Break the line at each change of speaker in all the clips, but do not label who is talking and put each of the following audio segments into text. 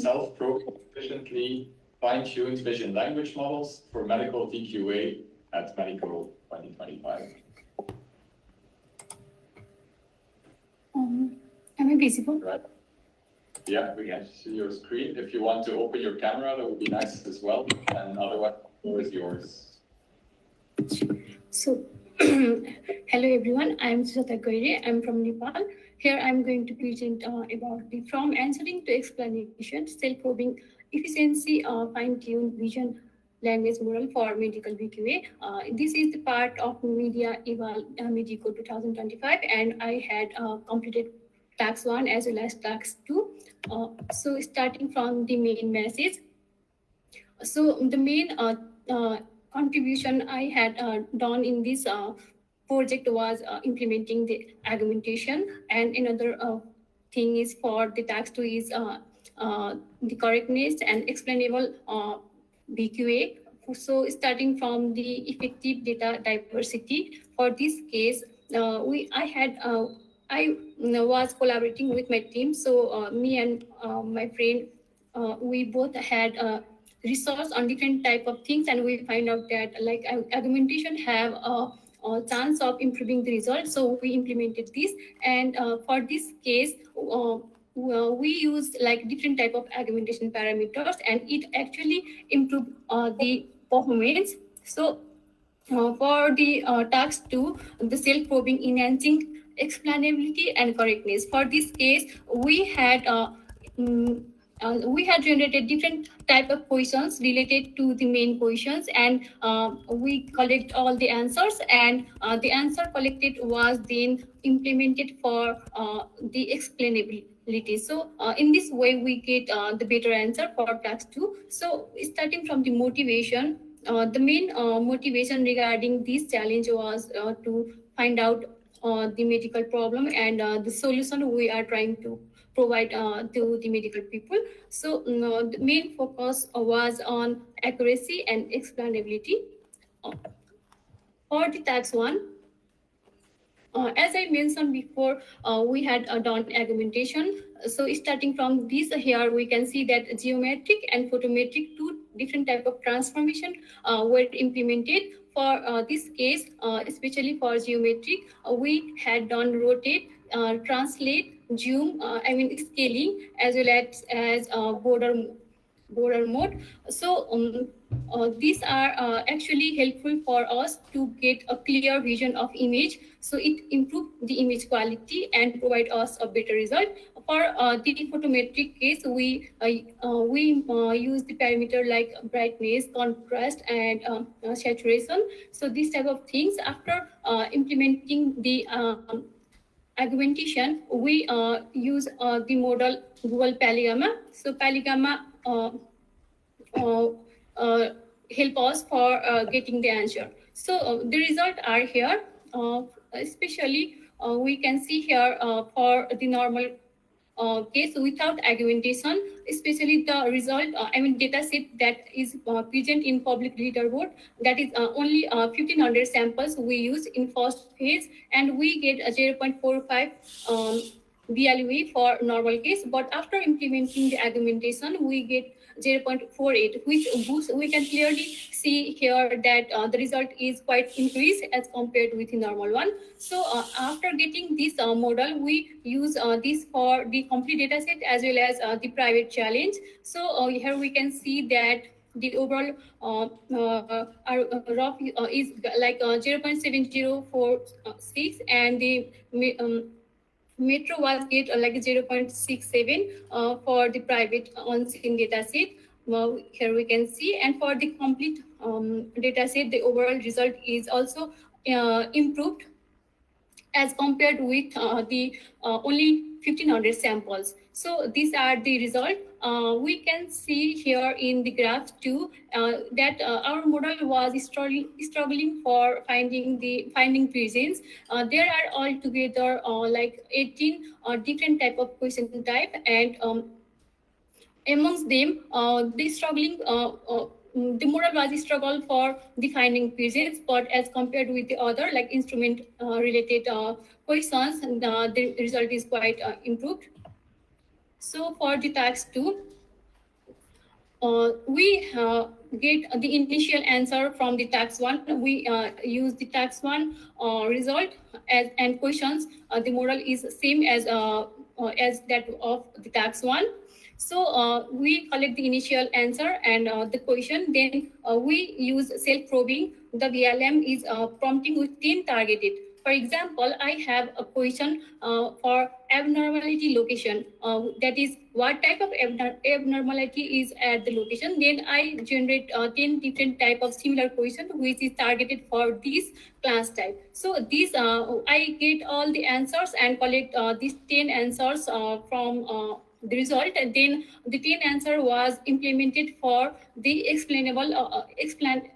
self-probe efficiently fine-tuned vision language models for medical VQA at Medico 2025.
Am I visible?
Right. Yeah, we can see your screen. If you want to open your camera, that would be nice as well. And otherwise, the floor is yours.
So, hello everyone. I'm Sujata Gaihre. I'm from Nepal. Here I'm going to present about the from answering to explanation, self-probing efficiency, fine-tuned vision language model for medical VQA. This is the part of MediaEval Medico 2025, and I had completed task 1 as well as task 2. So starting from the main message. So the main contribution I had done in this project was implementing the argumentation, and another thing is for the task 2 is the correctness and explainable VQA. So starting from the effective data diversity, for this case, I was collaborating with my team. So me and my friend, we both had resource on different type of things, and we find out that like argumentation have a chance of improving the results. So we implemented this, and for this case, we used like different type of argumentation parameters, and it actually improved the performance. So for the task 2, the self-probing enhancing explainability and correctness. For this case, we had generated different type of questions related to the main questions, and we collect all the answers, and the answer collected was then implemented for the explainability. So in this way, we get the better answer for task 2. So starting from the motivation, the main motivation regarding this challenge was to find out the medical problem and the solution we are trying to provide to the medical people. So the main focus was on accuracy and explainability. For the task 1, as I mentioned before, we had done argumentation. So starting from this here, we can see that geometric and photometric, two different type of transformation were implemented. For this case, especially for geometric, we had done rotate, translate, zoom, scaling, as well as border mode. So these are actually helpful for us to get a clear vision of image. So it improves the image quality and provide us a better result. For the photometric case, we use the parameter like brightness, contrast, and saturation. So these type of things, after implementing the argumentation, we use the model Google Polygamma. So Polygamma help us for getting the answer. So the result are here. Especially we can see here for the normal case without argumentation, especially the result, data set that is present in public leaderboard, that is only 1500 samples we use in first phase, and we get a 0.45 VLM for normal case. But after implementing the argumentation, we get 0.48, which boosts. We can clearly see here that the result is quite increased as compared with the normal one. So after getting this model, we use this for the complete data set as well as the private challenge. So here we can see that the overall rough is like 0.7046, and the Metro was get like 0.67 for the private on-scene data set. Here we can see, and for the complete data set, the overall result is also improved as compared with the only 1500 samples. So these are the result. We can see here in the graph too that our model was struggling for finding presence. There are altogether like 18 different type of question type, and amongst them, the model was struggle for defining presence, but as compared with the other like instrument related questions, the result is quite improved. So for the task 2, we get the initial answer from the tax 1. We use the tax 1 result and questions. The model is same as that of the tax 1. So we collect the initial answer and the question. Then we use self-probing. The VLM is prompting with 10 targeted. For example, I have a question for abnormality location. That is, what type of abnormality is at the location. Then I generate 10 different type of similar question which is targeted for this class type. So these I get all the answers and collect these 10 answers from the result, and then the 10 answer was implemented for the explainable explain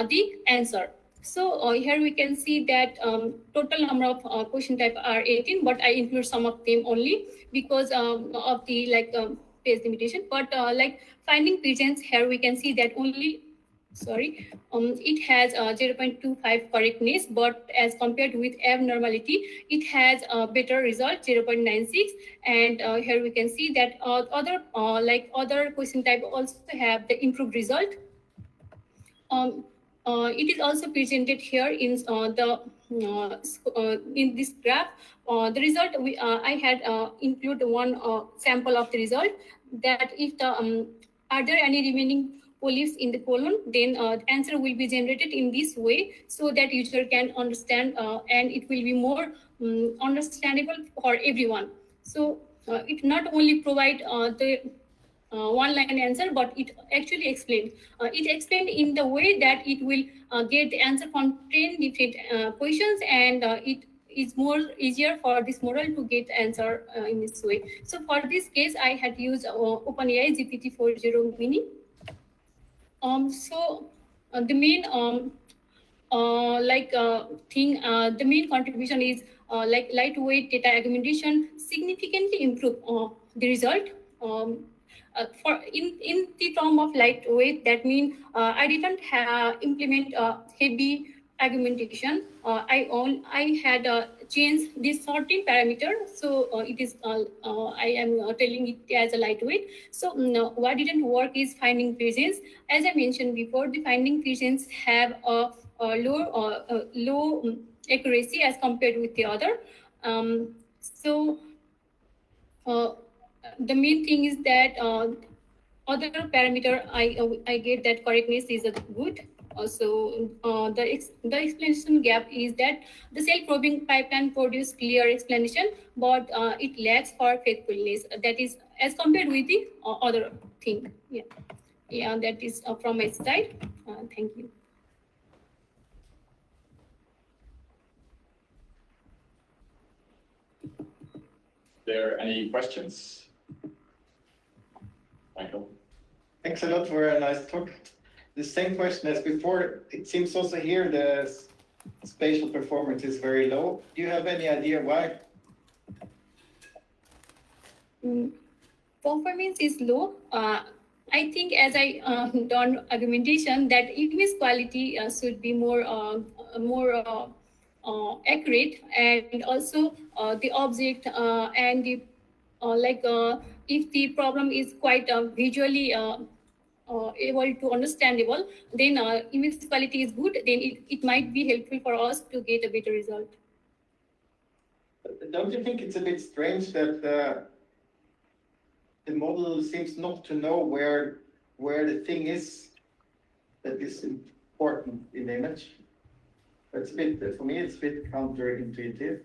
the answer. So here we can see that total number of question type are 18, but I include some of them only because of the page limitation. But like finding presence, here we can see that only it has 0.25 correctness, but as compared with abnormality, it has a better result, 0.96. And here we can see that other question type also have the improved result. It is also presented here in in this graph. The result I had include one sample of the result, that if the are there any remaining polyps in the colon, then the answer will be generated in this way, so that user can understand and it will be more understandable for everyone. So it not only provide the one-line answer, but it actually explained. It explained in the way that it will get the answer from 10 different questions, and it is more easier for this model to get answer in this way. So for this case, I had used OpenAI GPT-4o Mini. The main the main contribution is lightweight data augmentation significantly improve the result. For in the form of lightweight, that means I didn't implement heavy augmentation. I had changed this sorting parameter, so it is I am telling it as a lightweight. So what didn't work is finding presence. As I mentioned before, the finding presence have a low accuracy as compared with the other. The main thing is that other parameter I get that correctness is good. The explanation gap is that the self-probing pipeline produce clear explanation, but it lacks for faithfulness. That is as compared with the other thing. Yeah, that is from my side. Thank you.
There any questions? Michael?
Thanks a lot for a nice talk. The same question as before. It seems also here the spatial performance is very low. Do you have any idea why?
Performance is low. I think as I done argumentation that image quality should be more accurate, and also the object and the if the problem is quite visually able to understandable, then image quality is good, then it might be helpful for us to get a better result.
Don't you think it's a bit strange that the model seems not to know where the thing is that is important in the image? It's a bit, for me, it's a bit counterintuitive.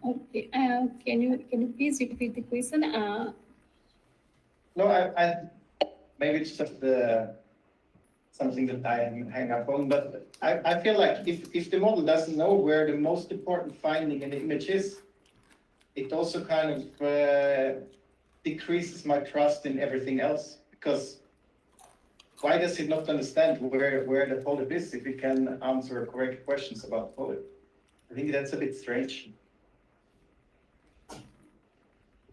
Okay, can you please repeat the question?
No, I maybe it's just something that I hang up on, but I feel like if the model doesn't know where the most important finding in the image is, it also kind of decreases my trust in everything else, because why does it not understand where the polyp is if it can answer correct questions about the polyp? I think that's a bit strange.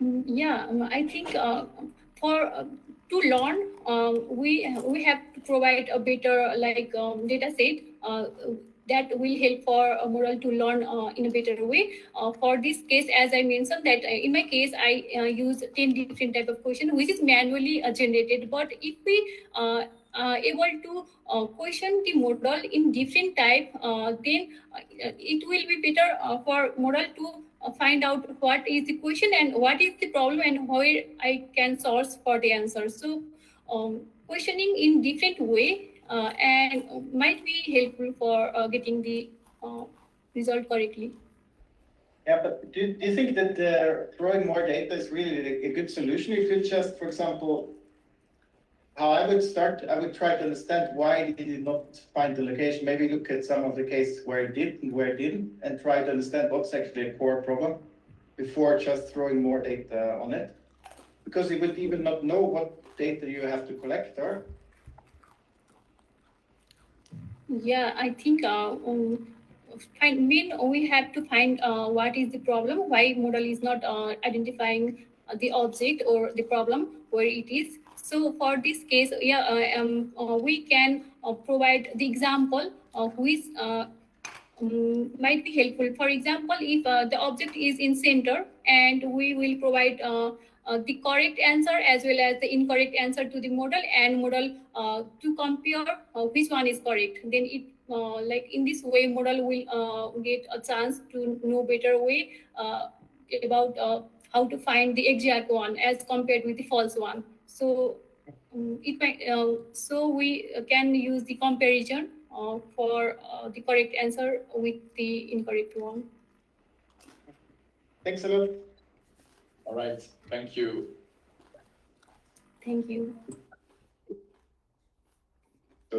Yeah, I think to learn, we have to provide a better data set that will help for a model to learn in a better way. For this case, as I mentioned that in my case, I use 10 different type of question, which is manually generated. But if we able to question the model in different type, then it will be better for model to find out what is the question and what is the problem and where I can source for the answer. So questioning in different way and might be helpful for getting the result correctly.
Yeah, but do you think that throwing more data is really a good solution? If you just, for example, how I would start, I would try to understand why did it not find the location. Maybe look at some of the cases where it did and where it didn't, and try to understand what's actually a core problem before just throwing more data on it. Because you would even not know what data you have to collect, or?
Yeah, I think we have to find what is the problem, why model is not identifying the object or the problem where it is. So for this case, yeah, we can provide the example of which might be helpful. For example, if the object is in center, and we will provide the correct answer as well as the incorrect answer to the model, and model to compare which one is correct. Then it like in this way, model will get a chance to know better way about how to find the exact one as compared with the false one. So it might, so we can use the comparison for the correct answer with the incorrect one.
Thanks a lot.
All right, thank you.
Thank you.